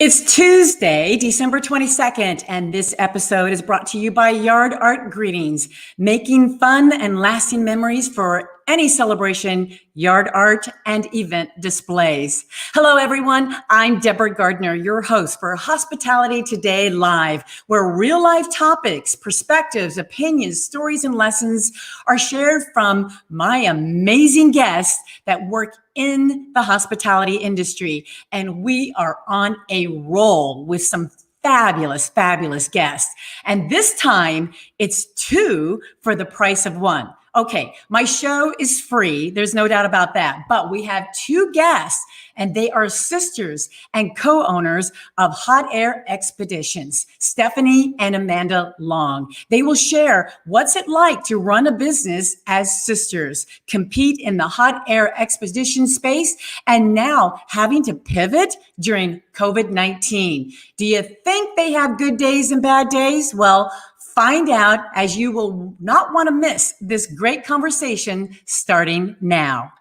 It's Tuesday, December 22nd, and this episode is brought to you by Yard Art Greetings, making fun and lasting memories for any celebration, yard art, and event displays. Hello, everyone. I'm Deborah Gardner, your host for Hospitality Today Live, where real-life topics, perspectives, opinions, stories, and lessons are shared from my amazing guests that work in the hospitality industry. And we are on a roll with some fabulous guests. And this time, it's two for the price of one. Okay, my show is free. There's no doubt about that. But we have two guests, and they are sisters and co-owners of Hotairexpeditions, Stephanie and Amanda Long. They will share what's it like to run a business as sisters, compete in the hot air expedition space, and now having to pivot during COVID-19. Do you think they have good days and bad days? Well, find out, as you will not want to miss this great conversation starting now.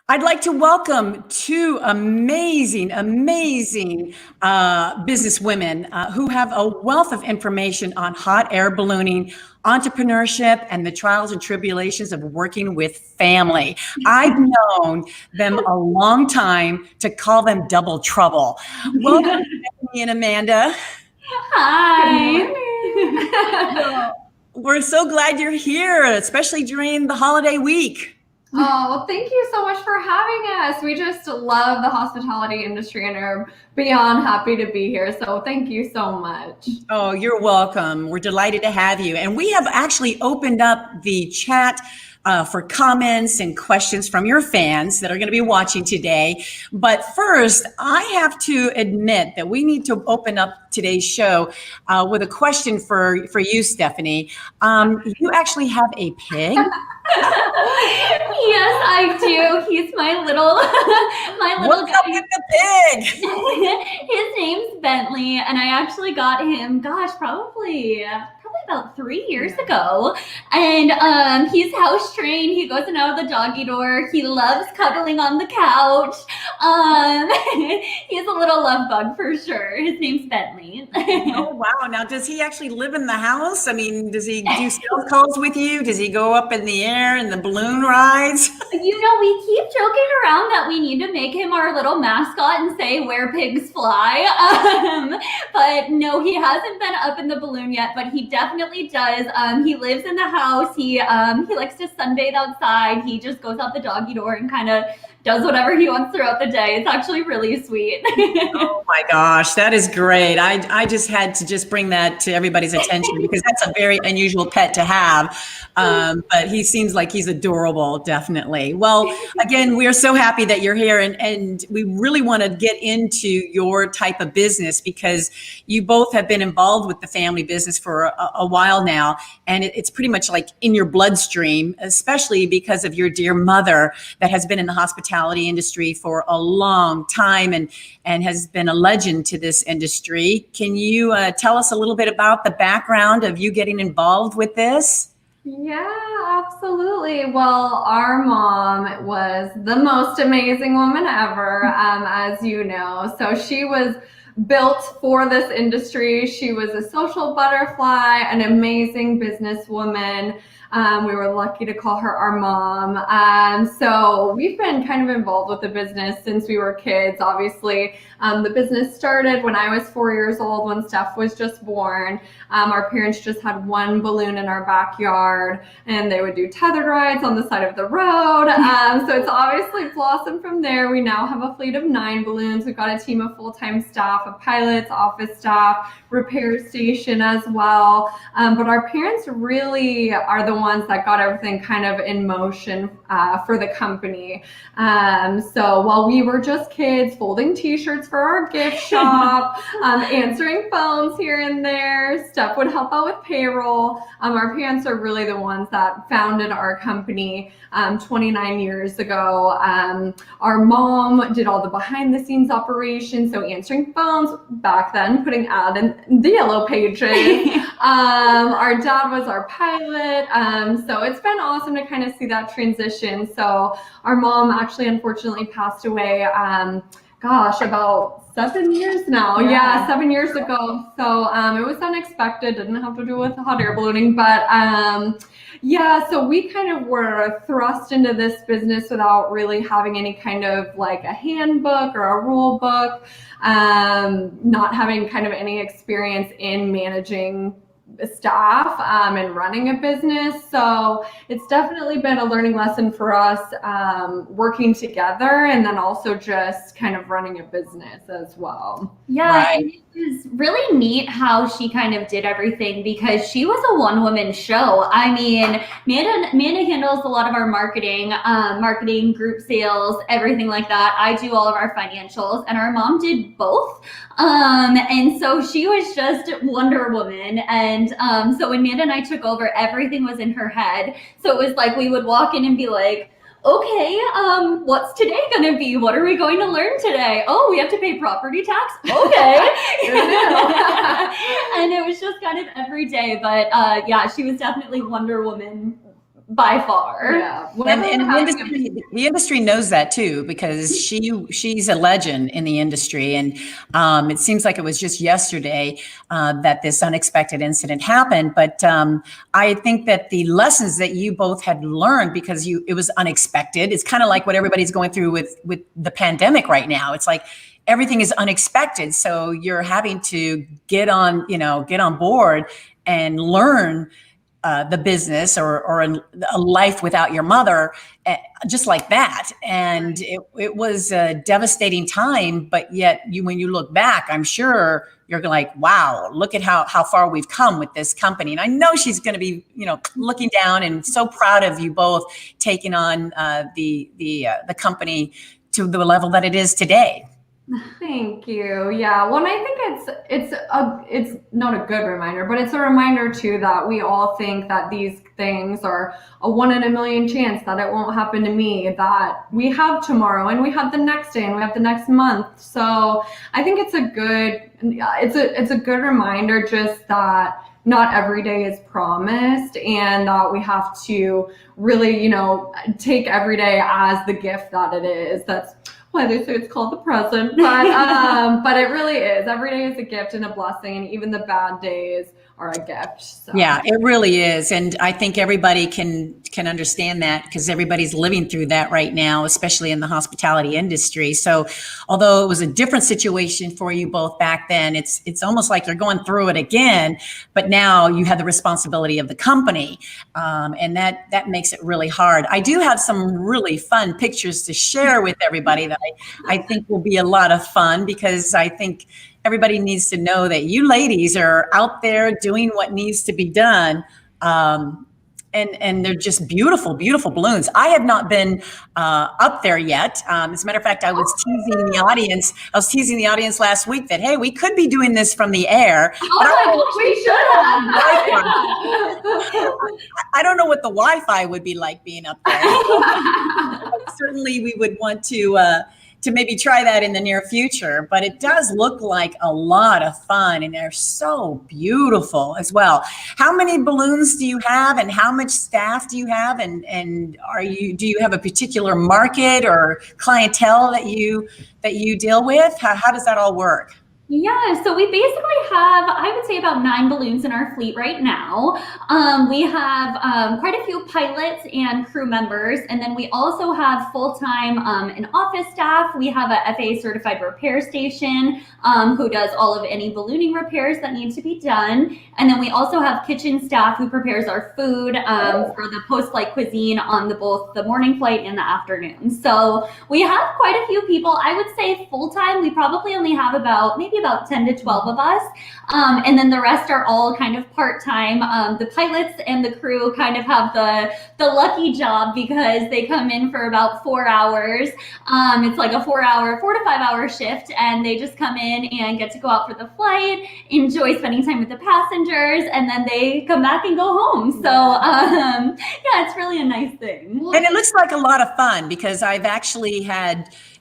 I'd like to welcome two amazing businesswomen who have a wealth of information on hot air ballooning, entrepreneurship, and the trials and tribulations of working with family. I've known them a long time to call them double trouble. Welcome, Stephanie and Amanda. Hi. We're so glad you're here, especially during the holiday week. Oh, well, thank you so much for having us. We just love the hospitality industry and are beyond happy to be here. So thank you so much. Oh, you're welcome. We're delighted to have you. And we have actually opened up the chat for comments and questions from your fans that are going to be watching today. But first, I have to admit that we need to open up today's show with a question for you, Stephanie. You actually have a pig? Yes, I do. He's my little What's guy. up with the pig? His name's Bentley, and I actually got him, probably about 3 years ago. And he's house trained. He goes in and out of the doggy door. He loves cuddling on the couch. He's a little love bug for sure. His name's Bentley. Oh, wow. Now, does he actually live in the house? I mean, does he do sales calls with you? Does he go up in the air and the balloon rides? We keep joking around that we need to make him our little mascot and say where pigs fly. But no, he hasn't been up in the balloon yet, but he definitely does. He lives in the house. He likes to sunbathe outside. He just goes out the doggy door and kind of does whatever he wants throughout the day. It's actually really sweet. Oh my gosh, that is great. I just had to bring that to everybody's attention because that's a very unusual pet to have. But he seems like he's adorable, definitely. Well, again, we're so happy that you're here, and we really want to get into your type of business because you both have been involved with the family business for a while now, and it's pretty much like in your bloodstream, especially because of your dear mother that has been in the hospitality industry for a long time and has been a legend to this industry. Can you tell us a little bit about the background of you getting involved with this? Yeah, absolutely. Well, our mom was the most amazing woman ever, as you know. So she was built for this industry. She was a social butterfly, an amazing businesswoman. We were lucky to call her our mom. So we've been kind of involved with the business since we were kids. Obviously, the business started when I was 4 years old, when Steph was just born. Our parents just had one balloon in our backyard, and they would do tethered rides on the side of the road. So it's obviously blossomed from there. We now have a fleet of 9 balloons. We've got a team of full-time staff staff, pilots, office staff, repair station as well. But our parents really are the ones that got everything kind of in motion for the company. So while we were just kids folding t-shirts for our gift shop, answering phones here and there, Steph would help out with payroll. Our parents are really the ones that founded our company 29 years ago. Our mom did all the behind the scenes operations, so answering phones back then, putting ad in the yellow pages. Our dad was our pilot. So it's been awesome to kind of see that transition. So our mom actually unfortunately passed away, about 7 years now. Yeah, 7 years ago. So it was unexpected, didn't have to do with hot air ballooning, but so we kind of were thrust into this business without really having any kind of like a handbook or a rule book, not having kind of any experience in managing staff and running a business. So it's definitely been a learning lesson for us, working together, and then also just kind of running a business as well. Yeah, right. And it was really neat how she kind of did everything because she was a one-woman show. I mean, Amanda handles a lot of our marketing, group sales, everything like that. I do all of our financials, and our mom did both. And so she was just Wonder Woman. And so when Amanda and I took over, everything was in her head. So it was like we would walk in and be like, okay, what's today going to be? What are we going to learn today? Oh, we have to pay property tax? Okay. And it was just kind of every day. But she was definitely Wonder Woman by far. Yeah. And the industry knows that too, because she's a legend in the industry. And it seems like it was just yesterday that this unexpected incident happened. But I think that the lessons that you both had learned, because it was unexpected, it's kind of like what everybody's going through with the pandemic right now. It's like everything is unexpected. So you're having to get on board and learn the business or a life without your mother, just like that. And it was a devastating time, but yet when you look back, I'm sure you're like, wow, look at how far we've come with this company. And I know she's going to be, looking down and so proud of you both taking on the company to the level that it is today. Thank you. Yeah. Well, and I think it's not a good reminder, but it's a reminder too that we all think that these things are a 1 in a million chance that it won't happen to me, that we have tomorrow and we have the next day and we have the next month. So I think it's a good reminder just that not every day is promised, and that we have to really, take every day as the gift that it is. That's why they say it's called the present, but it really is. Every day is a gift and a blessing, and even the bad days are a gift. So. Yeah, it really is. And I think everybody can understand that, because everybody's living through that right now, especially in the hospitality industry. So although it was a different situation for you both back then, it's almost like you're going through it again, but now you have the responsibility of the company. And that makes it really hard. I do have some really fun pictures to share with everybody that I think will be a lot of fun, because I think everybody needs to know that you ladies are out there doing what needs to be done. And they're just beautiful, beautiful balloons. I have not been up there yet. As a matter of fact, I was teasing the audience. I was teasing the audience last week that, hey, we could be doing this from the air. We should have. I don't know what the Wi-Fi would be like being up there. Certainly, we would want to maybe try that in the near future, but it does look like a lot of fun, and they're so beautiful as well. How many balloons do you have, and how much staff do you have, and do you have a particular market or clientele that you deal with? How does that all work? Yeah, so we basically have, I would say, about 9 balloons in our fleet right now. We have quite a few pilots and crew members, and then we also have full-time and office staff. We have a FAA certified repair station who does all of any ballooning repairs that need to be done. And then we also have kitchen staff who prepares our food for the post-flight cuisine on both the morning flight and the afternoon. So we have quite a few people. I would say full-time, we probably only have about maybe maybe about 10 to 12 of us. And then the rest are all kind of part-time. The pilots and the crew kind of have the lucky job because they come in for about 4 hours. It's like a 4 to 5 hour shift, and they just come in and get to go out for the flight, enjoy spending time with the passengers, and then they come back and go home. So yeah, it's really a nice thing. And it looks like a lot of fun because I've actually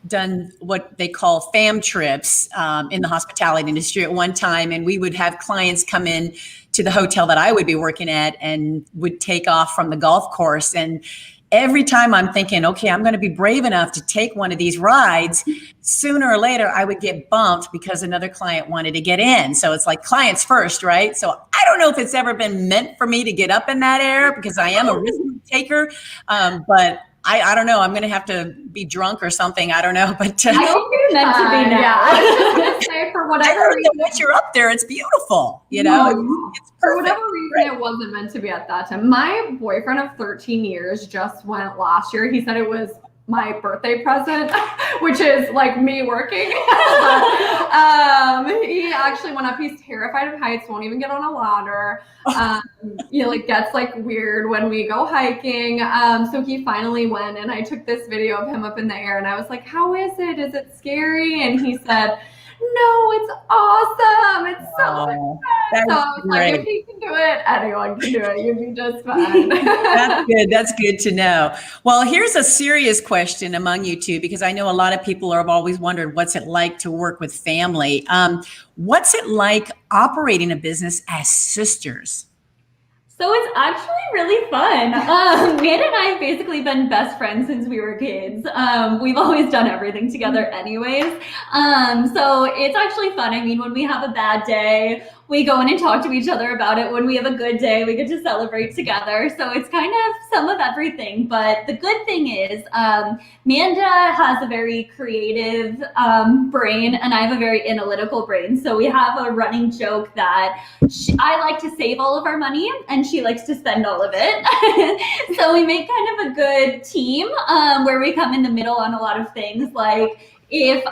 done what they call fam trips in the hospitality industry at one time. And we would have clients come in to the hotel that I would be working at and would take off from the golf course. And every time I'm thinking, okay, I'm going to be brave enough to take one of these rides, sooner or later I would get bumped because another client wanted to get in. So it's like clients first, right? So I don't know if it's ever been meant for me to get up in that air because I am a risk taker. But I don't know. I'm going to have to be drunk or something. I don't know. But I hope you're meant to be now. Yeah, I was just going to say, for whatever reason. Once you're up there, it's beautiful. You know, it's for perfect. whatever reason, it wasn't meant to be at that time. My boyfriend of 13 years just went last year. He said it was my birthday present, which is like me working. He actually went up. He's terrified of heights, won't even get on a ladder. Like gets like weird when we go hiking. So he finally went, and I took this video of him up in the air, and I was like, how is it? Is it scary? And he said, no, it's awesome. It's so much fun. So I was like, if he can do it, anyone can do it. You'd be just fine. That's good. That's good to know. Well, here's a serious question among you two, because I know a lot of people have always wondered what's it like to work with family. What's it like operating a business as sisters? So it's actually really fun. Amanda and I have basically been best friends since we were kids. We've always done everything together anyways. So it's actually fun. I mean, when we have a bad day, we go in and talk to each other about it. When we have a good day, we get to celebrate together. So it's kind of some of everything. But the good thing is, Amanda has a very creative brain, and I have a very analytical brain. So we have a running joke that I like to save all of our money, and she likes to spend all of it. So we make kind of a good team where we come in the middle on a lot of things. Like if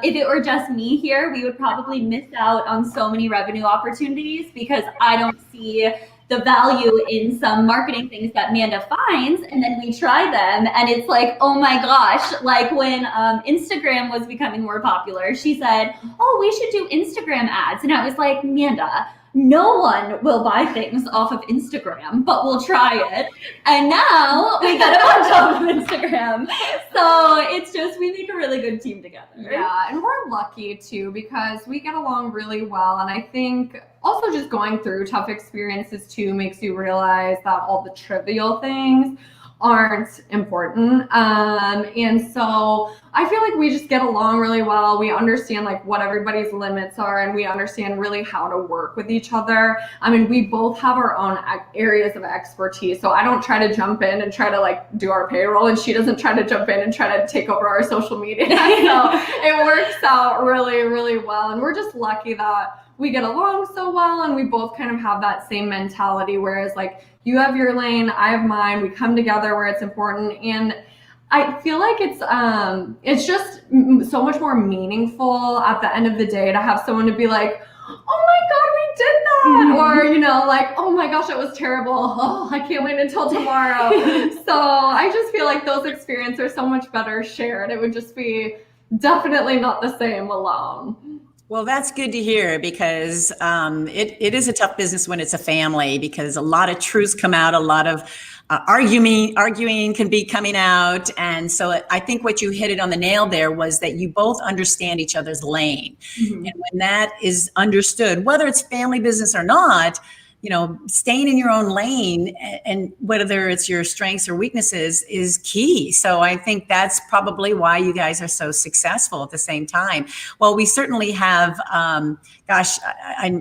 it were just me here, we would probably miss out on so many revenue opportunities because I don't see the value in some marketing things that Amanda finds, and then we try them and it's like, oh my gosh, like when Instagram was becoming more popular, she said, oh, we should do Instagram ads. And I was like, Amanda, no one will buy things off of Instagram, but we'll try it. And now we get a bunch off of Instagram. So it's just, we make a really good team together. Yeah, and we're lucky too because we get along really well. And I think also just going through tough experiences too makes you realize that all the trivial things aren't important. And so I feel like we just get along really well. We understand like what everybody's limits are, and we understand really how to work with each other. I mean, we both have our own areas of expertise. So I don't try to jump in and try to like do our payroll, and she doesn't try to jump in and try to take over our social media. So it works out really, really well. And we're just lucky that we get along so well, and we both kind of have that same mentality, whereas like you have your lane, I have mine, we come together where it's important. And I feel like it's just so much more meaningful at the end of the day to have someone to be like, oh my God, we did that. Or, like, oh my gosh, it was terrible. Oh, I can't wait until tomorrow. So I just feel like those experiences are so much better shared. It would just be definitely not the same alone. Well, that's good to hear because it is a tough business when it's a family because a lot of truths come out, a lot of arguing can be coming out. And so I think what you hit it on the nail there was that you both understand each other's lane. Mm-hmm. And when that is understood, whether it's family business or not, staying in your own lane and whether it's your strengths or weaknesses is key. So I think that's probably why you guys are so successful at the same time. Well, we certainly have,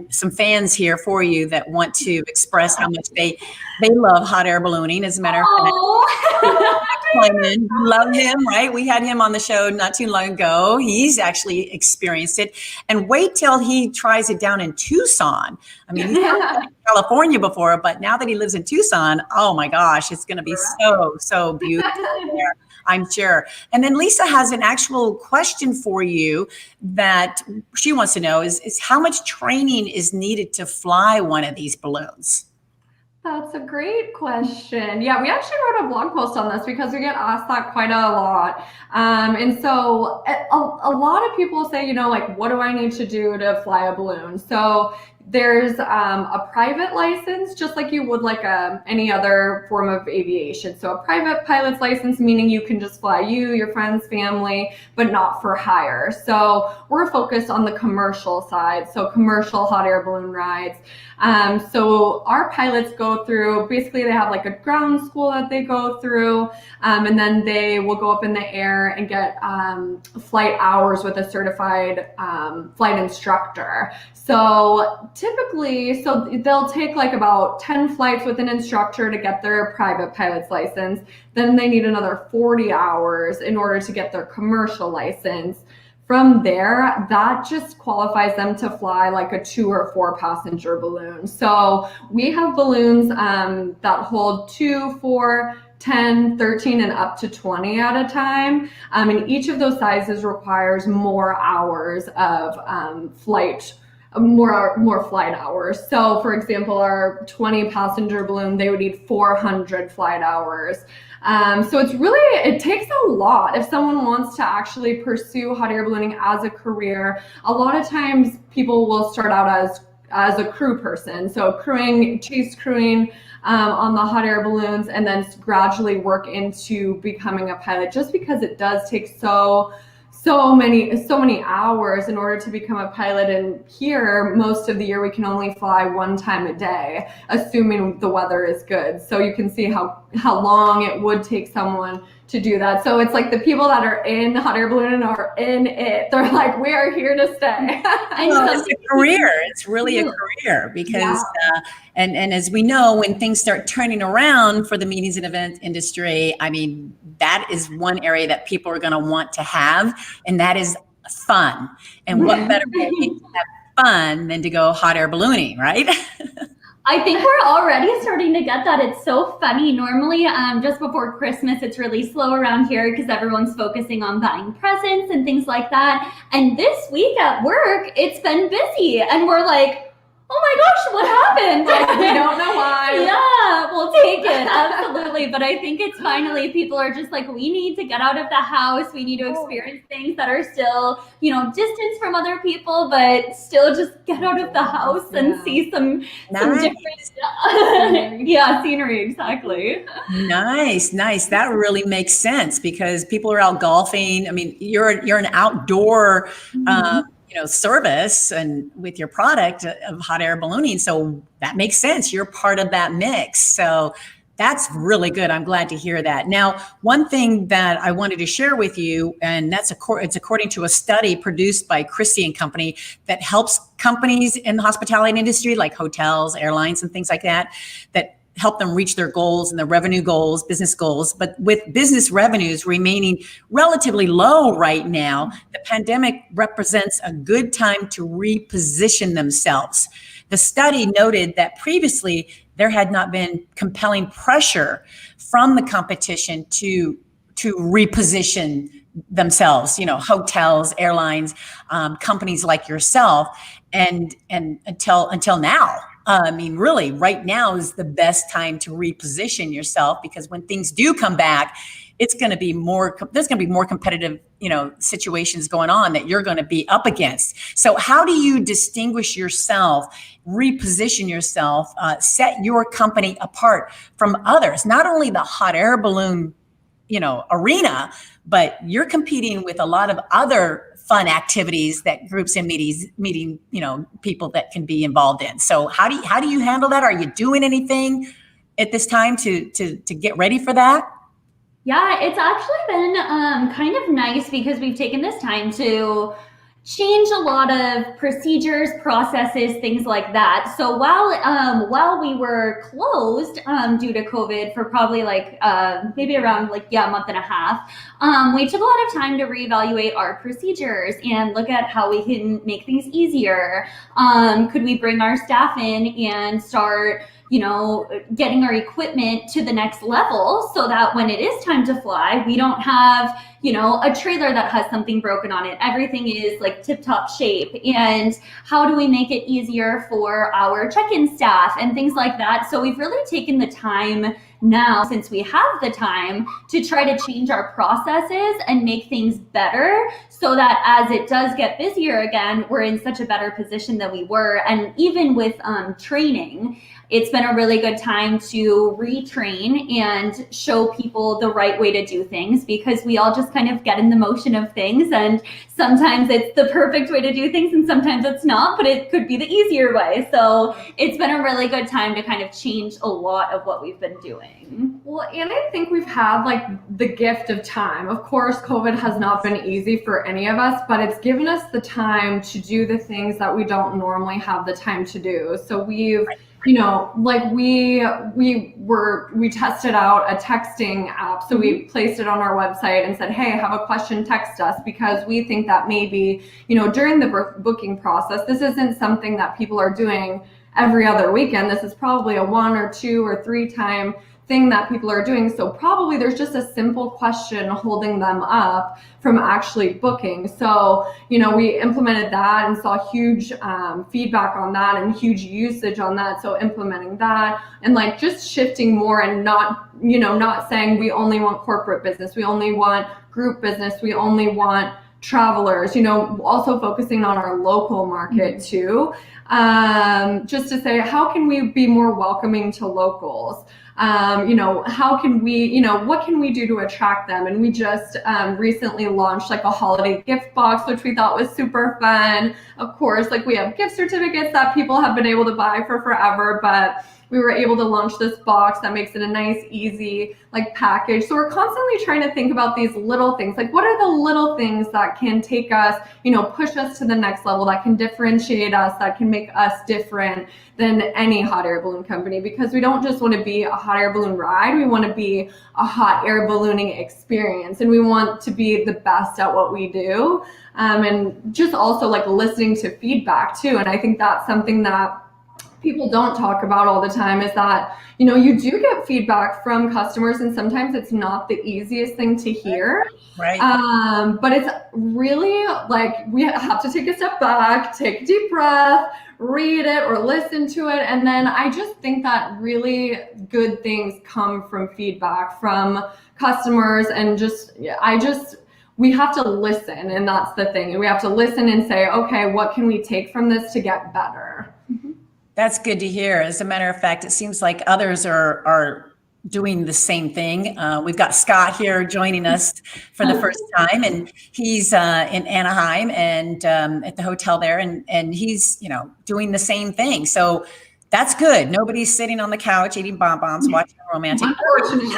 some fans here for you that want to express how much they love hot air ballooning. As a matter of fact, Simon, we love him, right? We had him on the show not too long ago. He's actually experienced it. And wait till he tries it down in Tucson. I mean, he's been in California before, but now that he lives in Tucson, oh my gosh, it's going to be so beautiful there, I'm sure. And then Lisa has an actual question for you that she wants to know is how much training is needed to fly one of these balloons? That's a great question. Yeah, we actually wrote a blog post on this because we get asked that quite a lot. And so a lot of people say, like, what do I need to do to fly a balloon? So there's a private license, just like you would like any other form of aviation. So a private pilot's license, meaning you can just fly you, your friends, family, but not for hire. So we're focused on the commercial side, so commercial hot air balloon rides. So our pilots go through, basically they have like a ground school that they go through, and then they will go up in the air and get flight hours with a certified flight instructor. So typically, they'll take like about 10 flights with an instructor to get their private pilot's license. Then they need another 40 hours in order to get their commercial license. From there, that just qualifies them to fly like a 2 or 4 passenger balloon. So we have balloons that hold 2, 4, 10, 13, and up to 20 at a time. And each of those sizes requires more hours of flight, more flight hours. So for example, our 20 passenger balloon, they would need 400 flight hours. So it takes a lot if someone wants to actually pursue hot air ballooning as a career. A lot of times people will start out as a crew person. So chase crewing on the hot air balloons, and then gradually work into becoming a pilot, just because it does take so many hours in order to become a pilot. And here, most of the year, we can only fly 1 time a day, assuming the weather is good. So you can see how long it would take someone to do that. So it's like the people that are in hot air balloon are in it. They're like, we are here to stay. Well, it's a career. It's really a career because, and as we know, when things start turning around for the meetings and events industry, I mean, that is one area that people are going to want to have, and that is fun. And what better way to have fun than to go hot air ballooning, right? I think we're already starting to get that. It's so funny. Normally, just before Christmas, it's really slow around here because everyone's focusing on buying presents and things like that. And this week at work, it's been busy. And we're like, oh my gosh, what happened? We don't know why. Yeah, we'll take it. Absolutely. But I think it's finally, people are just like, we need to get out of the house. We need to experience things that are still, distance from other people, but still just get out of the house and see some different scenery. Exactly. Nice. That really makes sense because people are out golfing. I mean, you're an outdoor service and with your product of hot air ballooning. So that makes sense. You're part of that mix. So that's really good. I'm glad to hear that. Now, one thing that I wanted to share with you, and it's according to a study produced by Christie and Company that helps companies in the hospitality industry, like hotels, airlines, and things like that help them reach their goals and their revenue goals, business goals. But with business revenues remaining relatively low right now, the pandemic represents a good time to reposition themselves. The study noted that previously there had not been compelling pressure from the competition to reposition themselves, hotels, airlines, companies like yourself, and until now. I mean, really, right now is the best time to reposition yourself because when things do come back, there's going to be more competitive, situations going on that you're going to be up against. So how do you distinguish yourself, reposition yourself, set your company apart from others? Not only the hot air balloon, arena, but you're competing with a lot of other fun activities that groups and meeting, people that can be involved in. So how do you handle that? Are you doing anything at this time to get ready for that? Yeah, it's actually been kind of nice because we've taken this time to change a lot of procedures, processes, things like that. So while we were closed due to COVID for probably maybe around a month and a half, we took a lot of time to reevaluate our procedures and look at how we can make things easier. Could we bring our staff in and start getting our equipment to the next level so that when it is time to fly, we don't have, a trailer that has something broken on it. Everything is tip-top shape. And how do we make it easier for our check-in staff and things like that? So we've really taken the time now, since we have the time, to try to change our processes and make things better so that as it does get busier again, we're in such a better position than we were. And even with training, it's been a really good time to retrain and show people the right way to do things, because we all just kind of get in the motion of things, and sometimes it's the perfect way to do things and sometimes it's not, but it could be the easier way. So it's been a really good time to kind of change a lot of what we've been doing. Well, and I think we've had the gift of time. Of course, COVID has not been easy for any of us, but it's given us the time to do the things that we don't normally have the time to do. So we've we tested out a texting app. So we placed it on our website and said, hey, have a question, text us, because we think that maybe, during the booking process, this isn't something that people are doing every other weekend. This is probably a 1 or 2 or 3 time thing that people are doing. So probably there's just a simple question holding them up from actually booking. So, we implemented that and saw huge feedback on that and huge usage on that. So implementing that and just shifting more and not saying we only want corporate business, we only want group business, we only want travelers, also focusing on our local market too. Just to say, how can we be more welcoming to locals? How can we, what can we do to attract them? And we just recently launched a holiday gift box, which we thought was super fun. Of course, we have gift certificates that people have been able to buy for forever, but we were able to launch this box that makes it a nice, easy package. So we're constantly trying to think about these little things. What are the little things that can take us, push us to the next level, that can differentiate us, that can make us different than any hot air balloon company? Because we don't just want to be a hot air balloon ride. We want to be a hot air ballooning experience. And we want to be the best at what we do. And just also listening to feedback too. And I think that's something that people don't talk about all the time, is that, you do get feedback from customers, and sometimes it's not the easiest thing to hear. Right. But it's really we have to take a step back, take a deep breath, read it or listen to it. And then I just think that really good things come from feedback from customers, and we have to listen. And that's the thing. We have to listen and say, okay, what can we take from this to get better? Mm-hmm. That's good to hear. As a matter of fact, it seems like others are doing the same thing. We've got Scott here joining us for the first time, and he's in Anaheim and at the hotel there, and he's doing the same thing. So that's good. Nobody's sitting on the couch eating bonbons, watching a romantic. Unfortunately.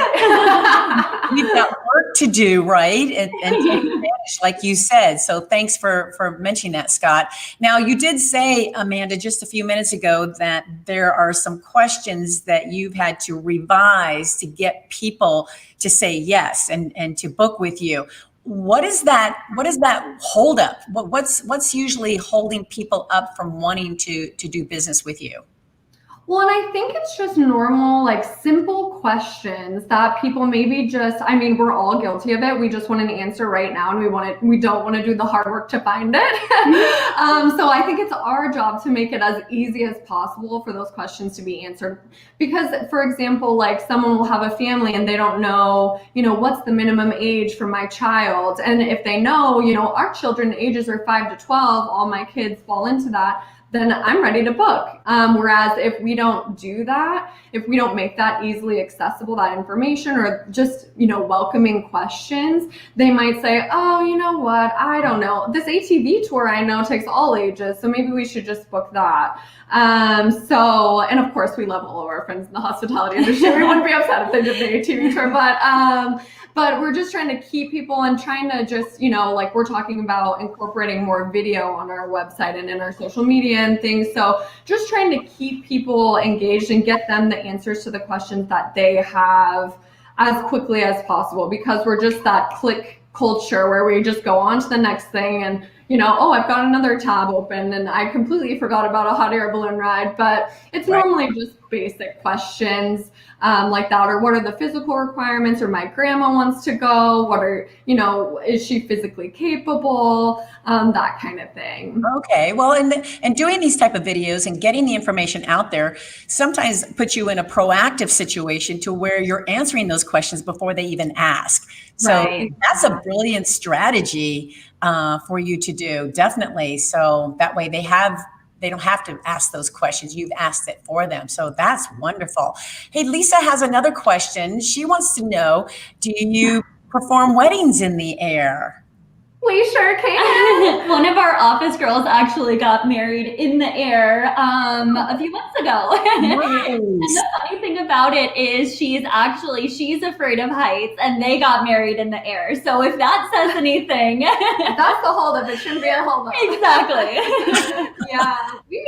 We've got work to do, right? And take advantage, like you said. So thanks for mentioning that, Scott. Now, you did say, Amanda, just a few minutes ago that there are some questions that you've had to revise to get people to say yes and to book with you. What is that hold up? What's usually holding people up from wanting to do business with you? Well, and I think it's just normal, simple questions that people maybe we're all guilty of it. We just want an answer right now, and we don't want to do the hard work to find it. So I think it's our job to make it as easy as possible for those questions to be answered. Because, for example, someone will have a family and they don't know, what's the minimum age for my child? And if they know, our children ages are 5 to 12, all my kids fall into that, then I'm ready to book. Whereas if we don't do that, if we don't make that easily accessible, that information, or just, welcoming questions, they might say, oh, you know what? I don't know. This ATV tour I know takes all ages, so maybe we should just book that. And of course we love all of our friends in the hospitality industry. We wouldn't be upset if they did the ATV tour, but we're just trying to keep people and trying to just, like we're talking about incorporating more video on our website and in our social media and things. So just trying to keep people engaged and get them the answers to the questions that they have as quickly as possible, because we're just that click culture where we just go on to the next thing and, oh, I've got another tab open and I completely forgot about a hot air balloon ride. But it's normally just basic questions like that, or what are the physical requirements, or my grandma wants to go, what are, is she physically capable, that kind of thing. Okay, well, and doing these type of videos and getting the information out there sometimes puts you in a proactive situation to where you're answering those questions before they even ask. So that's a brilliant strategy for you to do, definitely. So that way they don't have to ask those questions. You've asked it for them. So that's wonderful. Hey, Lisa has another question. She wants to know, do you perform weddings in the air? We sure can. One of our office girls actually got married in the air a few months ago. Nice. And the funny thing about it is she's afraid of heights, and they got married in the air. So if that says anything. That's the holdup. It shouldn't be a holdup. Exactly. Yeah, we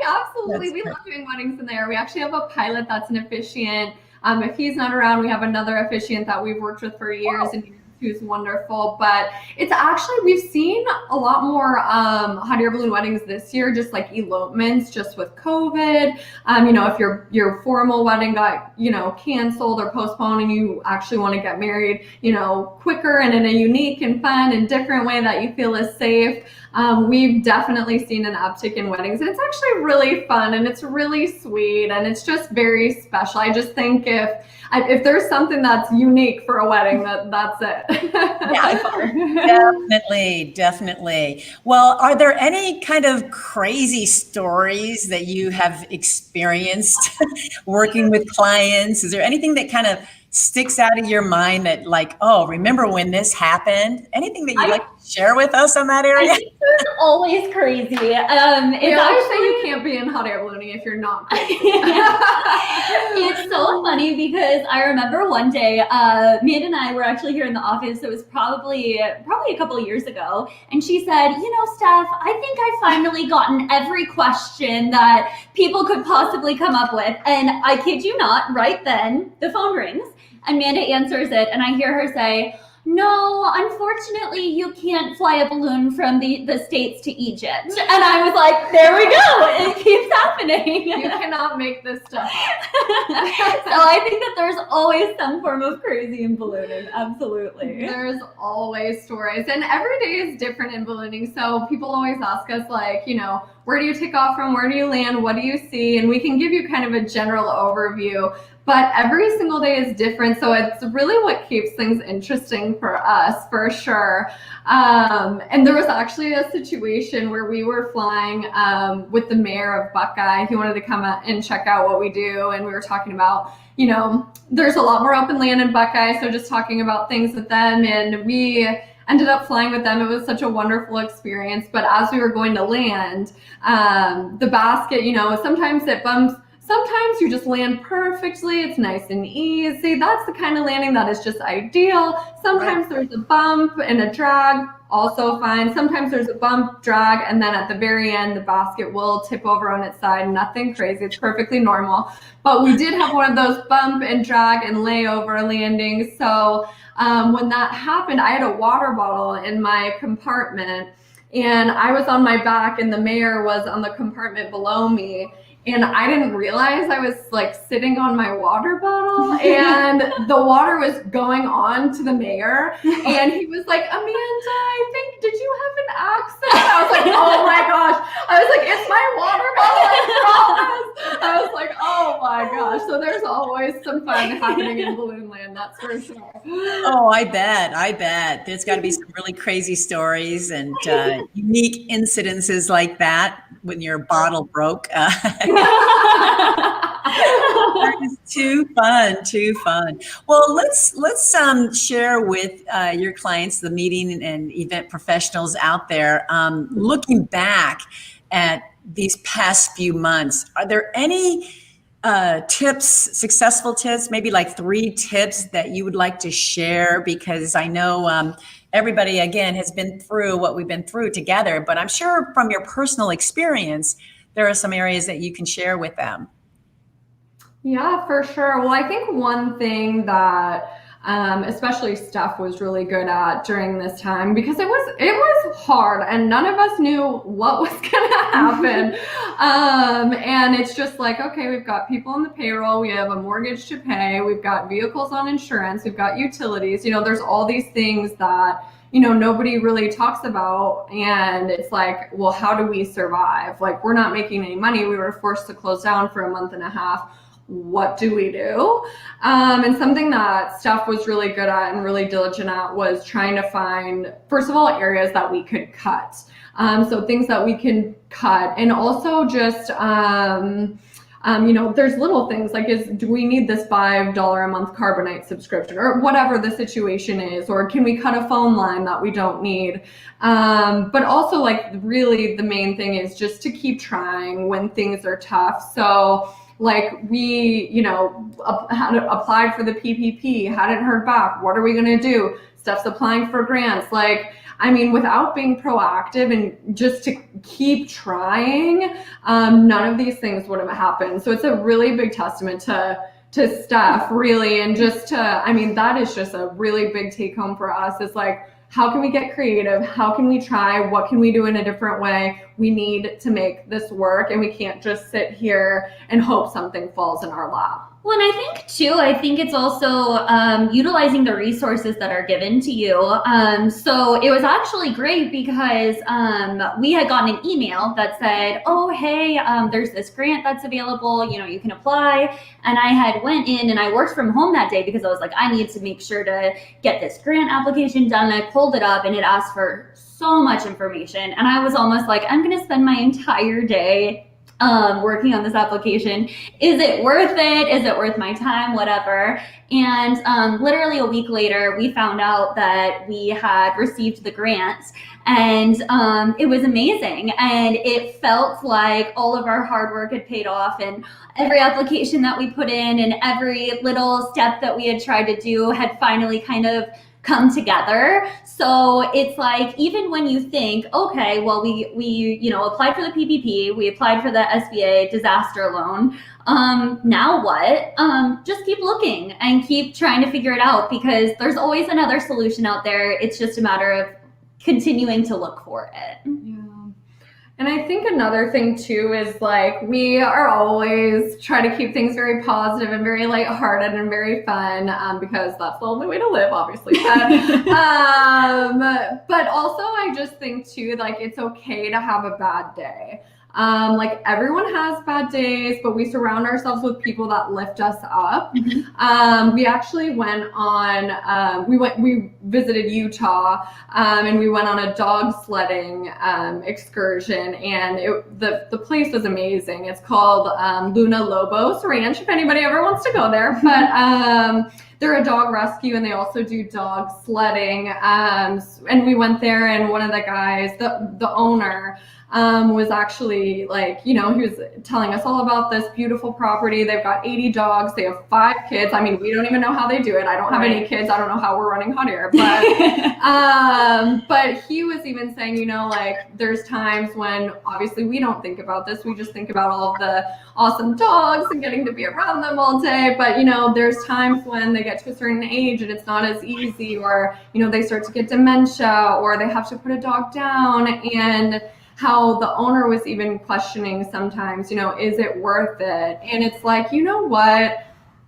love doing weddings in the air. We actually have a pilot that's an officiant. If he's not around, we have another officiant that we've worked with for years and years, who's wonderful. But it's actually, we've seen a lot more hot air balloon weddings this year, just like elopements, just with COVID. If your formal wedding got, canceled or postponed and you actually want to get married, quicker and in a unique and fun and different way that you feel is safe. We've definitely seen an uptick in weddings, and it's actually really fun and it's really sweet and it's just very special. I just think if there's something that's unique for a wedding, that's it. Yeah, definitely. Well, are there any kind of crazy stories that you have experienced working with clients? Is there anything that kind of sticks out of your mind that, like, oh, remember when this happened? Anything that you'd like to share with us on that area? I think it's always crazy. We always say you can't be in hot air ballooning if you're not crazy. It's so funny because I remember one day, Amanda and I were actually here in the office. It was probably a couple of years ago. And she said, Steph, I think I've finally gotten every question that people could possibly come up with. And I kid you not, right then, the phone rings. Amanda answers it, and I hear her say, "No, unfortunately, you can't fly a balloon from the States to Egypt." And I was like, there we go. It keeps happening. You cannot make this stuff up. So I think that there's always some form of crazy in ballooning. Absolutely. There's always stories. And every day is different in ballooning. So people always ask us, like, where do you take off from? Where do you land? What do you see? And we can give you kind of a general overview. But every single day is different, so it's really what keeps things interesting for us, for sure. And there was actually a situation where we were flying with the mayor of Buckeye. He wanted to come out and check out what we do, and we were talking about, there's a lot more open land in Buckeye, so just talking about things with them, and we ended up flying with them. It was such a wonderful experience. But as we were going to land, the basket, sometimes it bumps. Sometimes you just land perfectly. It's nice and easy. That's the kind of landing that is just ideal. Sometimes there's a bump and a drag, also fine. Sometimes there's a bump, drag, and then at the very end, the basket will tip over on its side. Nothing crazy. It's perfectly normal. But we did have one of those bump and drag and layover landings. So when that happened, I had a water bottle in my compartment, and I was on my back, and the mayor was on the compartment below me. And I didn't realize I was like sitting on my water bottle, and the water was going on to the mayor. And he was like, "Amanda, I think, did you have an accident?" I was like, "Oh my gosh." I was like, "It's my water bottle, I promise." I was like, "Oh my gosh." So there's always some fun happening in balloon land, that's for sure. Oh, I bet. There's got to be some really crazy stories and unique incidences like that when your bottle broke. That is too fun. Well, let's share with your clients, the meeting and event professionals out there, looking back at these past few months. Are there any tips, successful tips, maybe like 3 tips that you would like to share? Because I know everybody, again, has been through what we've been through together, but I'm sure from your personal experience, there are some areas that you can share with them. Yeah, for sure. Well, I think one thing that especially Steph was really good at during this time, because it was hard and none of us knew what was going to happen. And it's just like, okay, we've got people on the payroll, we have a mortgage to pay, we've got vehicles on insurance, we've got utilities, there's all these things that nobody really talks about. And it's like, well, how do we survive? Like, we're not making any money. We were forced to close down for a month and a half. What do we do? And something that Steph was really good at and really diligent at was trying to find, first of all, areas that we could cut. So things that we can cut, and also just, there's little things like, do we need this $5 a month Carbonite subscription, or whatever the situation is, or can we cut a phone line that we don't need? But also, like, really the main thing is just to keep trying when things are tough. So like, we, had applied for the PPP, hadn't heard back. What are we going to do? Steph's applying for grants. Like, I mean, without being proactive and just to keep trying, none of these things would have happened. So it's a really big testament to Steph, really. And just that is just a really big take home for us. It's like, how can we get creative? How can we try? What can we do in a different way? We need to make this work, and we can't just sit here and hope something falls in our lap. Well, and I think it's also utilizing the resources that are given to you. So it was actually great because we had gotten an email that said, oh, hey, there's this grant that's available, you can apply. And I had went in and I worked from home that day because I was like, I need to make sure to get this grant application done. And I pulled it up and it asked for so much information. And I was almost like, I'm going to spend my entire day working on this application. Is it worth it? Is it worth my time? Whatever. And literally a week later, we found out that we had received the grant, and it was amazing. And it felt like all of our hard work had paid off, and every application that we put in and every little step that we had tried to do had finally kind of come together. So it's like, even when you think, okay, well, we applied for the PPP, we applied for the SBA disaster loan. Now what? Just keep looking and keep trying to figure it out, because there's always another solution out there. It's just a matter of continuing to look for it. Yeah. And I think another thing too is, like, we are always trying to keep things very positive and very lighthearted and very fun, because that's the only way to live, obviously. But also, I just think too, like, it's okay to have a bad day. Like, everyone has bad days, but we surround ourselves with people that lift us up. Mm-hmm. We actually went on, we visited Utah, and we went on a dog sledding excursion, and the place was amazing. It's called Luna Lobos Ranch, if anybody ever wants to go there. But they're a dog rescue, and they also do dog sledding. And we went there, and one of the guys, the owner, was actually, like, he was telling us all about this beautiful property. They've got 80 dogs. They have 5 kids. I mean, we don't even know how they do it. I don't have any kids. I don't know how we're running Hot Air. But he was even saying, like, there's times when obviously we don't think about this. We just think about all of the awesome dogs and getting to be around them all day. But, there's times when they get to a certain age and it's not as easy, or, they start to get dementia, or they have to put a dog down. And how the owner was even questioning sometimes, is it worth it? And it's like, you know what?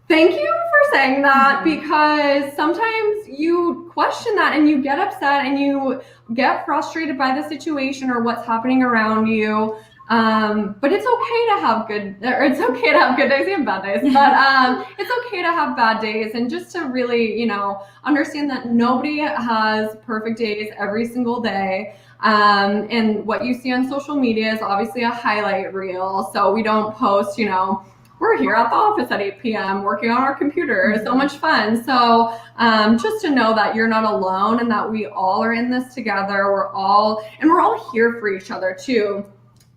Thank you for saying that, because sometimes you question that and you get upset and you get frustrated by the situation or what's happening around you. But it's okay to have good days and bad days, but it's okay to have bad days, and just to really, understand that nobody has perfect days every single day. And what you see on social media is obviously a highlight reel. So we don't post, we're here at the office at 8 p.m. working on our computer. It's so much fun. So just to know that you're not alone and that we all are in this together. We're all here for each other too.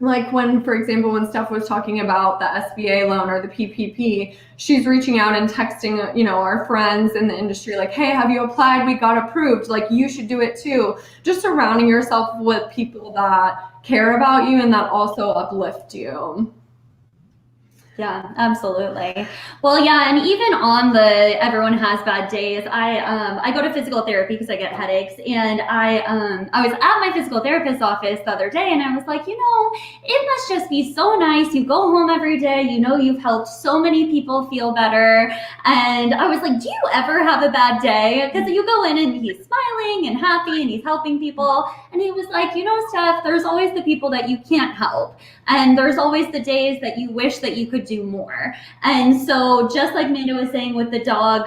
like when, for example, when Steph was talking about the SBA loan or the PPP, she's reaching out and texting, our friends in the industry, like, hey, have you applied? We got approved. Like, you should do it too. Just surrounding yourself with people that care about you and that also uplift you. Yeah, absolutely. Well, yeah, and even on the everyone has bad days, I go to physical therapy because I get headaches, and I was at my physical therapist's office the other day, and I was like, it must just be so nice. You go home every day, you've helped so many people feel better, and I was like, do you ever have a bad day? Because you go in and he's smiling and happy and he's helping people, and he was like, Steph, there's always the people that you can't help. And there's always the days that you wish that you could do more. And so just like Amanda was saying with the dog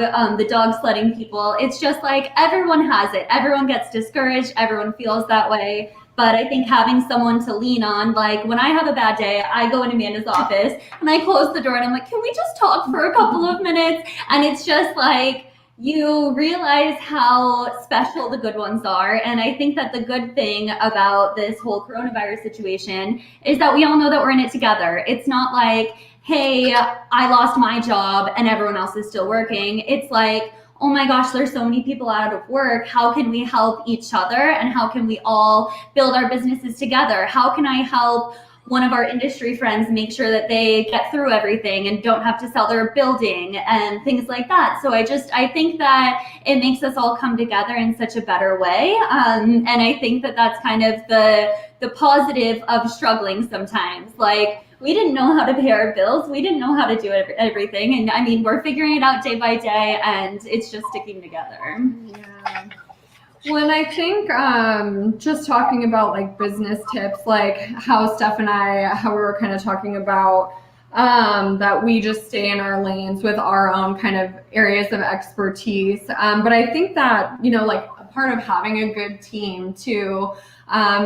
sledding people, it's just like everyone has it. Everyone gets discouraged. Everyone feels that way. But I think having someone to lean on, like when I have a bad day, I go in Amanda's office and I close the door and I'm like, can we just talk for a couple of minutes? And it's just like, you realize how special the good ones are. And I think that the good thing about this whole coronavirus situation is that we all know that we're in it together. It's not like, hey, I lost my job and everyone else is still working. It's like, oh my gosh, there's so many people out of work. How can we help each other? And how can we all build our businesses together? How can I help one of our industry friends make sure that they get through everything and don't have to sell their building and things like that? So I think that it makes us all come together in such a better way. And I think that that's kind of the positive of struggling sometimes. Like, we didn't know how to pay our bills. We didn't know how to do everything. And I mean, we're figuring it out day by day, and it's just sticking together. Yeah. Well, and I think just talking about like business tips, like how Steph and how we were kind of talking about that we just stay in our lanes with our own kind of areas of expertise. But I think that, like a part of having a good team too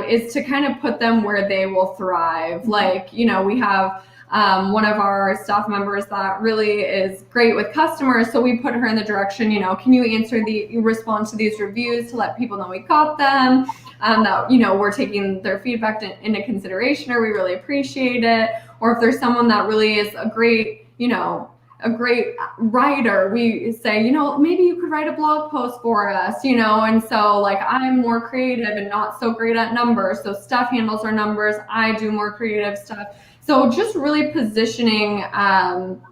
is to kind of put them where they will thrive. Like, we have one of our staff members that really is great with customers. So we put her in the direction, can you respond to these reviews to let people know we got them, that, we're taking their feedback into consideration, or we really appreciate it. Or if there's someone that really is a great writer, we say, maybe you could write a blog post for us, and so like I'm more creative and not so great at numbers. So Steph handles our numbers. I do more creative stuff. So just really positioning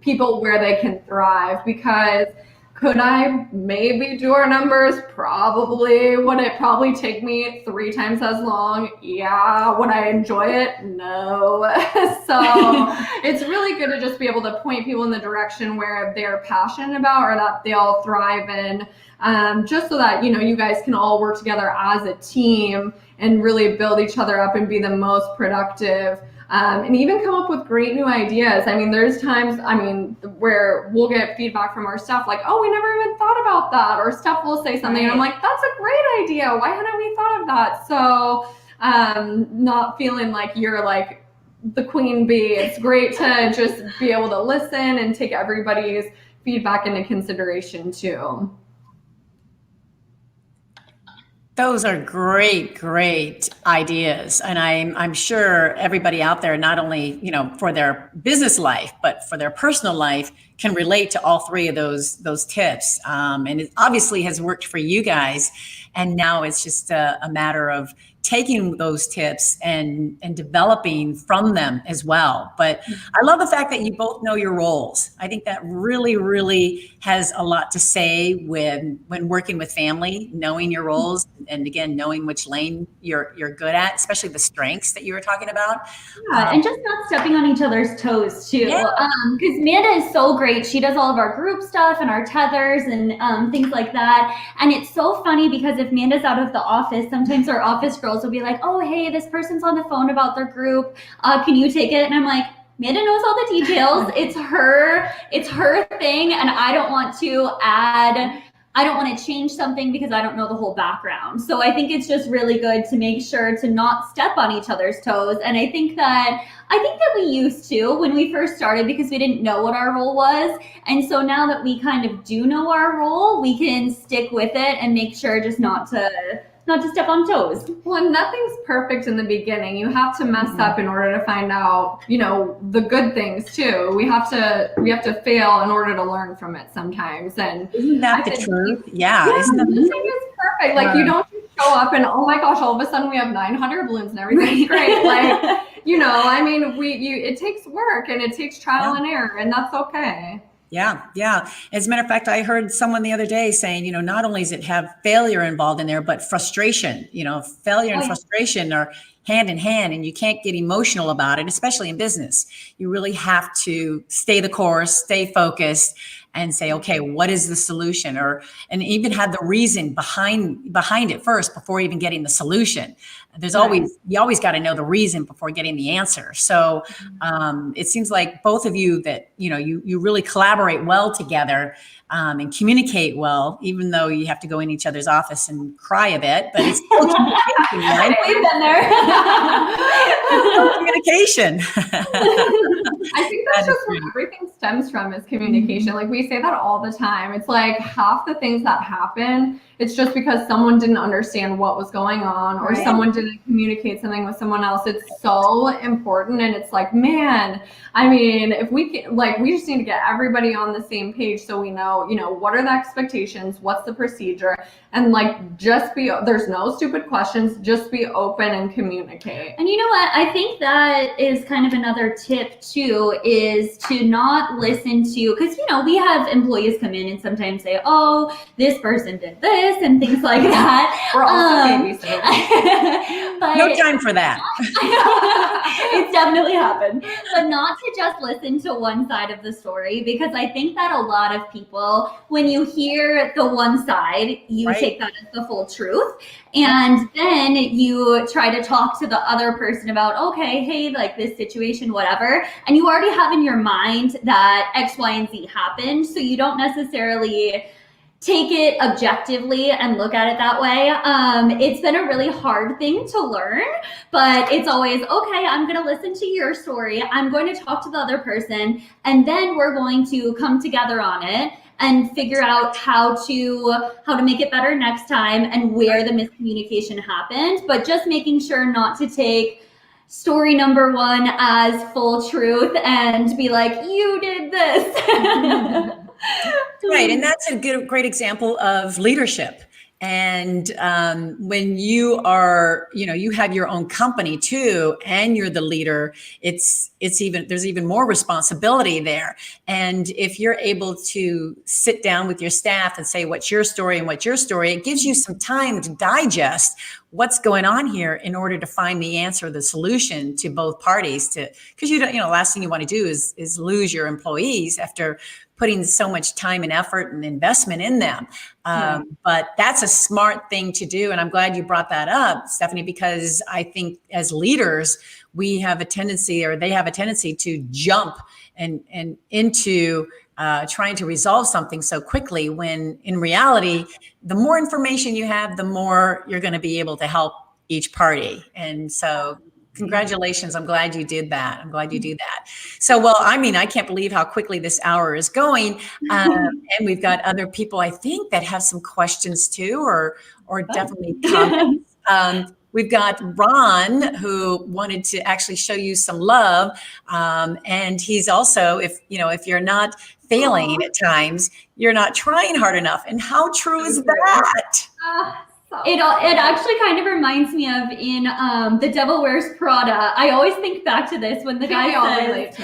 people where they can thrive, because could I maybe do our numbers? Probably. Would it probably take me 3 times as long? Yeah. Would I enjoy it? No. So it's really good to just be able to point people in the direction where they're passionate about or that they all thrive in, just so that, you guys can all work together as a team and really build each other up and be the most productive. And even come up with great new ideas. I mean, there's times, where we'll get feedback from our staff like, oh, we never even thought about that. Or Steph will say something, right, and I'm like, that's a great idea. Why hadn't we thought of that? So not feeling like you're like the queen bee. It's great to just be able to listen and take everybody's feedback into consideration too. Those are great ideas. And I'm sure everybody out there, not only, for their business life, but for their personal life, can relate to all 3 of those tips. And it obviously has worked for you guys. And now it's just a matter of taking those tips and developing from them as well. But I love the fact that you both know your roles. I think that really has a lot to say when working with family, knowing your roles, and again, knowing which lane you're good at, especially the strengths that you were talking about. Yeah, and just not stepping on each other's toes too. Yeah. Because Amanda is so great. She does all of our group stuff and our tethers and things like that. And it's so funny because if Amanda's out of the office, sometimes our office girls will be like, oh, hey, this person's on the phone about their group. Can you take it? And I'm like, Amanda knows all the details. It's her thing. And I don't want to change something because I don't know the whole background. So I think it's just really good to make sure to not step on each other's toes. And I think that we used to when we first started because we didn't know what our role was. And so now that we kind of do know our role, we can stick with it and make sure just not to step on toes. Well, and nothing's perfect in the beginning. You have to mess up in order to find out, the good things too. We have to fail in order to learn from it sometimes. And isn't that the truth? Yeah. Isn't that the nothing truth? is perfect. Like you don't just show up and, oh my gosh, all of a sudden we have 900 balloons and everything's great. Like, it takes work and it takes trial and error, and that's okay. Yeah. As a matter of fact, I heard someone the other day saying, not only does it have failure involved in there, but frustration, failure and frustration are hand in hand, and you can't get emotional about it, especially in business. You really have to stay the course, stay focused, and say, okay, what is the solution? And even have the reason behind it first before even getting the solution. You always got to know the reason before getting the answer. So it seems like both of you that, you really collaborate well together and communicate well, even though you have to go in each other's office and cry a bit, but it's still communication, right? We've been there. Communication. I think that's just where everything stems from, is communication. Like we say that all the time. It's like half the things that happen, it's just because someone didn't understand what was going on, or someone didn't communicate something with someone else. It's so important. And it's like, man, I mean, if we can, we just need to get everybody on the same page so we know, what are the expectations? What's the procedure? And there's no stupid questions, just be open and communicate. And you know what? I think that is kind of another tip too, is to not listen to, because, we have employees come in and sometimes say, oh, this person did this and things like that. We're also babysitters. But no time for that. It's definitely happened. But not to just listen to one side of the story, because I think that a lot of people, when you hear the one side, you take that as the full truth. And then you try to talk to the other person about, okay, hey, this situation, whatever. And you already have in your mind that X, Y, and Z happened. So you don't necessarily take it objectively and look at it that way. It's been a really hard thing to learn, but it's always, okay, I'm going to listen to your story. I'm going to talk to the other person, and then we're going to come together on it and figure out how to make it better next time and where the miscommunication happened. But just making sure not to take story number one as full truth and be like, you did this. Right. And that's a great example of leadership. And when you are, you have your own company too, and you're the leader, there's even more responsibility there. And if you're able to sit down with your staff and say, what's your story and what's your story, it gives you some time to digest what's going on here in order to find the answer, the solution to both parties. Because last thing you want to do is lose your employees after putting so much time and effort and investment in them. But that's a smart thing to do. And I'm glad you brought that up, Stephanie, because I think as leaders, we have a tendency, or they have a tendency, to jump and into trying to resolve something so quickly, when in reality, the more information you have, the more you're going to be able to help each party. And so congratulations. I'm glad you did that. So, well, I can't believe how quickly this hour is going. And we've got other people, I think, that have some questions too, or definitely comments. We've got Ron, who wanted to actually show you some love. And he's also, if you're not failing at times, you're not trying hard enough. And how true is that? It actually kind of reminds me of in The Devil Wears Prada. I always think back to this when the guy says,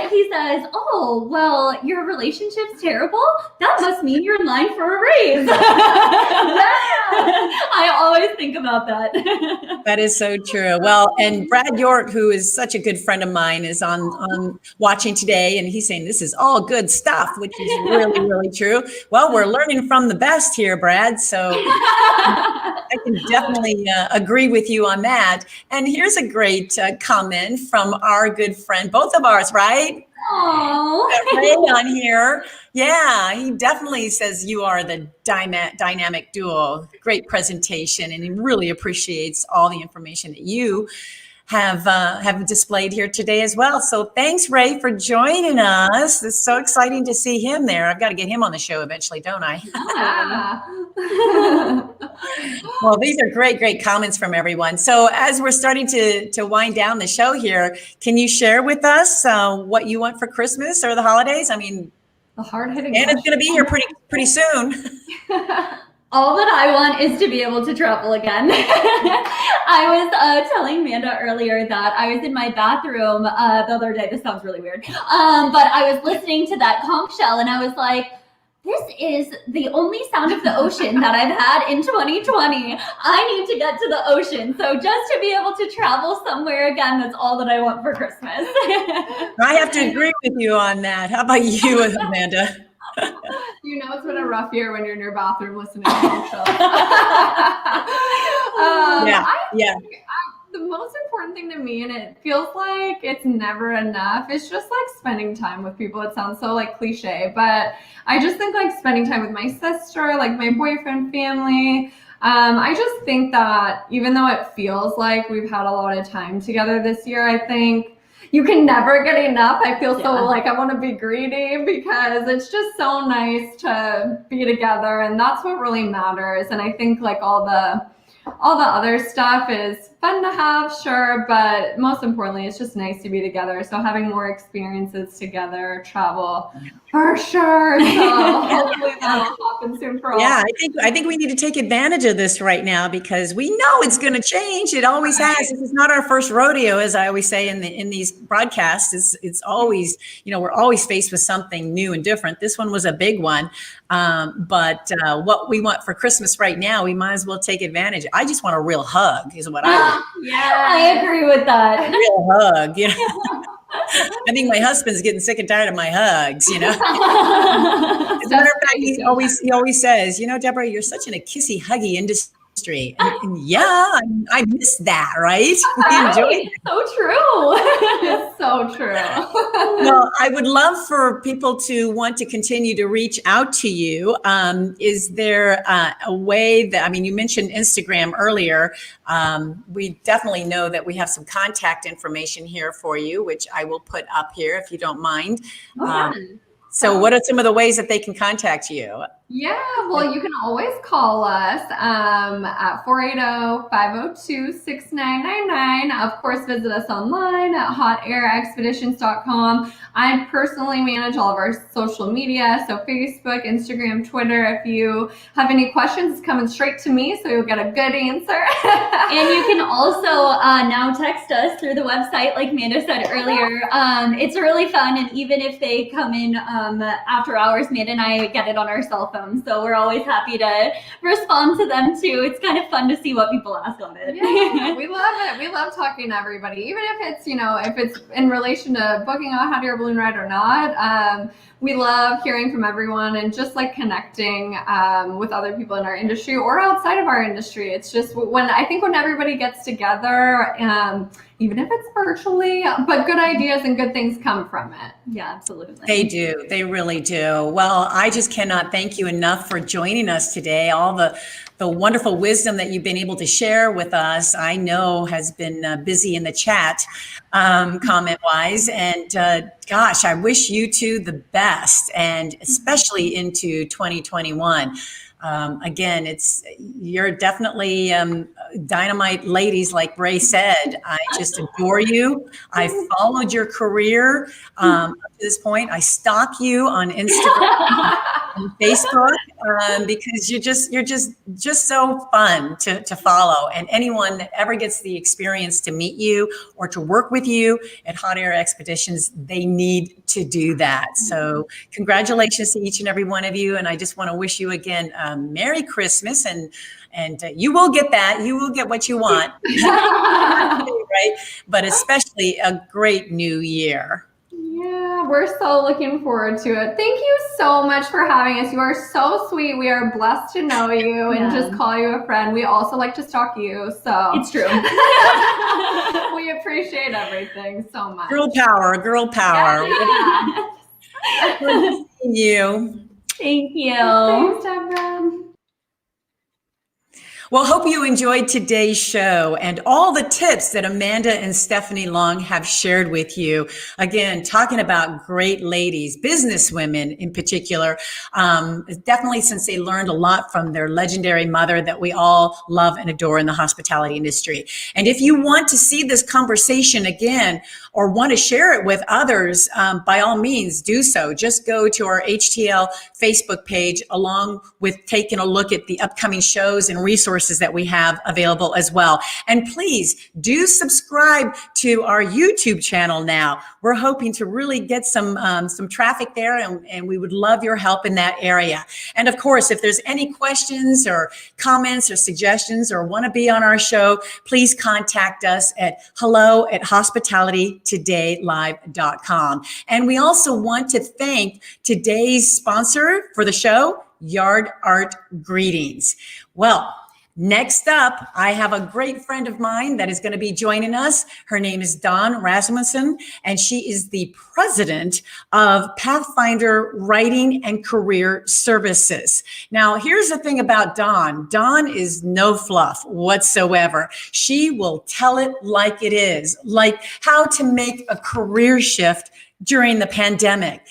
he says, oh, well, your relationship's terrible? That must mean you're in line for a raise. I always think about that. That is so true. Well, and Brad York, who is such a good friend of mine, is on watching today, and he's saying this is all good stuff, which is really, really true. Well, we're learning from the best here, Brad. So I can definitely agree with you on that. And here's a great comment from our good friend, both of ours, right? Oh, Ray on here. Yeah, he definitely says you are the dynamic duo. Great presentation, and he really appreciates all the information that you have displayed here today as well. So thanks, Ray, for joining us. It's so exciting to see him there. I've got to get him on the show eventually, don't I? Yeah. Well, these are great comments from everyone. So as we're starting to wind down the show here, can you share with us what you want for Christmas or the holidays? I mean, The hard-hitting Anna's going to be here pretty soon. All that I want is to be able to travel again. I was telling Amanda earlier that I was in my bathroom the other day. This sounds really weird. But I was listening to that conch shell and I was like, this is the only sound of the ocean that I've had in 2020. I need to get to the ocean. So just to be able to travel somewhere again, that's all that I want for Christmas. I have to agree with you on that. How about you, Amanda? You know it's been a rough year when you're in your bathroom listening to shows. Yeah. The most important thing to me, and it feels like it's never enough, is just like spending time with people. It sounds so like cliche, but I just think like spending time with my sister, like my boyfriend, family. I just think that even though it feels like we've had a lot of time together this year, I think you can never get enough. I feel so like I want to be greedy because it's just so nice to be together, and that's what really matters. And I think like all the other stuff is fun to have, sure, but most importantly, it's just nice to be together. So having more experiences together, travel, for sure. So hopefully that'll happen soon for all. Yeah, I think we need to take advantage of this right now because we know it's going to change. It always has. This is not our first rodeo, as I always say in these broadcasts. It's always, we're always faced with something new and different. This one was a big one. But what we want for Christmas right now, we might as well take advantage. I just want a real hug is what I want. Yeah, I agree with that. A real hug, I think my husband's getting sick and tired of my hugs, As a matter of fact, he always says, Deborah, you're such in a kissy, huggy industry. And yeah, I miss that, right? We enjoy it. So true. It's so true. Well, I would love for people to want to continue to reach out to you. Is there a way that, you mentioned Instagram earlier. We definitely know that we have some contact information here for you, which I will put up here if you don't mind. So what are some of the ways that they can contact you? Yeah, well, you can always call us at 480-502-6999. Of course, visit us online at hotairexpeditions.com. I personally manage all of our social media, so Facebook, Instagram, Twitter. If you have any questions, it's coming straight to me, so you'll get a good answer. And you can also now text us through the website, like Amanda said earlier. It's really fun, and even if they come in after hours, Amanda and I get it on our cell phone. So we're always happy to respond to them too. It's kind of fun to see what people ask on it. Yeah, we love it. We love talking to everybody, even if it's, if it's in relation to booking a hot air balloon ride or not. We love hearing from everyone and just like connecting with other people in our industry or outside of our industry. It's just when everybody gets together, even if it's virtually, but good ideas and good things come from it. Yeah, absolutely. They do. They really do. Well, I just cannot thank you enough for joining us today. All the wonderful wisdom that you've been able to share with us, I know has been busy in the chat comment-wise. And gosh, I wish you two the best, and especially into 2021. Again, you're definitely dynamite ladies, like Ray said. I just adore you. I followed your career up to this point. I stalk you on Instagram and Facebook because you're just so fun to follow. And anyone that ever gets the experience to meet you or to work with you at Hot Air Expeditions, they need to do that. So congratulations to each and every one of you. And I just want to wish you again, Merry Christmas, and you will get that. You will get what you want, right? But especially a great new year. Yeah, we're so looking forward to it. Thank you so much for having us. You are so sweet. We are blessed to know you and just call you a friend. We also like to stalk you, so it's true. We appreciate everything so much. Girl power. Yeah. Good seeing you. Thank you. Thanks, Deborah. Well, hope you enjoyed today's show and all the tips that Amanda and Stephanie Long have shared with you. Again, talking about great ladies, businesswomen in particular, definitely since they learned a lot from their legendary mother that we all love and adore in the hospitality industry. And if you want to see this conversation again or want to share it with others, by all means, do so. Just go to our HTL Facebook page along with taking a look at the upcoming shows and resources that we have available as well. And please do subscribe to our YouTube channel now. We're hoping to really get some traffic there, and we would love your help in that area. And of course, if there's any questions or comments or suggestions or want to be on our show, please contact us at hello@hospitalitytodaylive.com. And we also want to thank today's sponsor for the show, Yard Art Greetings. Well, next up, I have a great friend of mine that is going to be joining us. Her name is Dawn Rasmussen, and she is the president of Pathfinder Writing and Career Services. Now, here's the thing about Dawn. Dawn is no fluff whatsoever. She will tell it like it is, like how to make a career shift during the pandemic.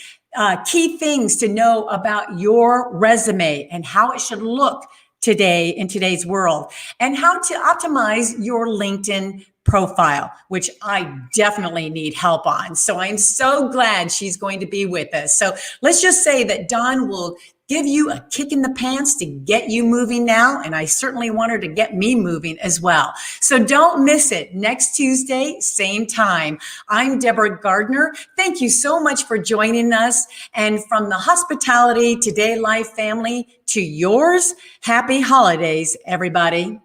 Key things to know about your resume and how it should look today in today's world, and how to optimize your LinkedIn profile, which I definitely need help on. So I'm so glad she's going to be with us. So let's just say that Dawn will give you a kick in the pants to get you moving now. And I certainly want her to get me moving as well. So don't miss it. Next Tuesday, same time. I'm Deborah Gardner. Thank you so much for joining us. And from the Hospitality Today Live family to yours, happy holidays, everybody.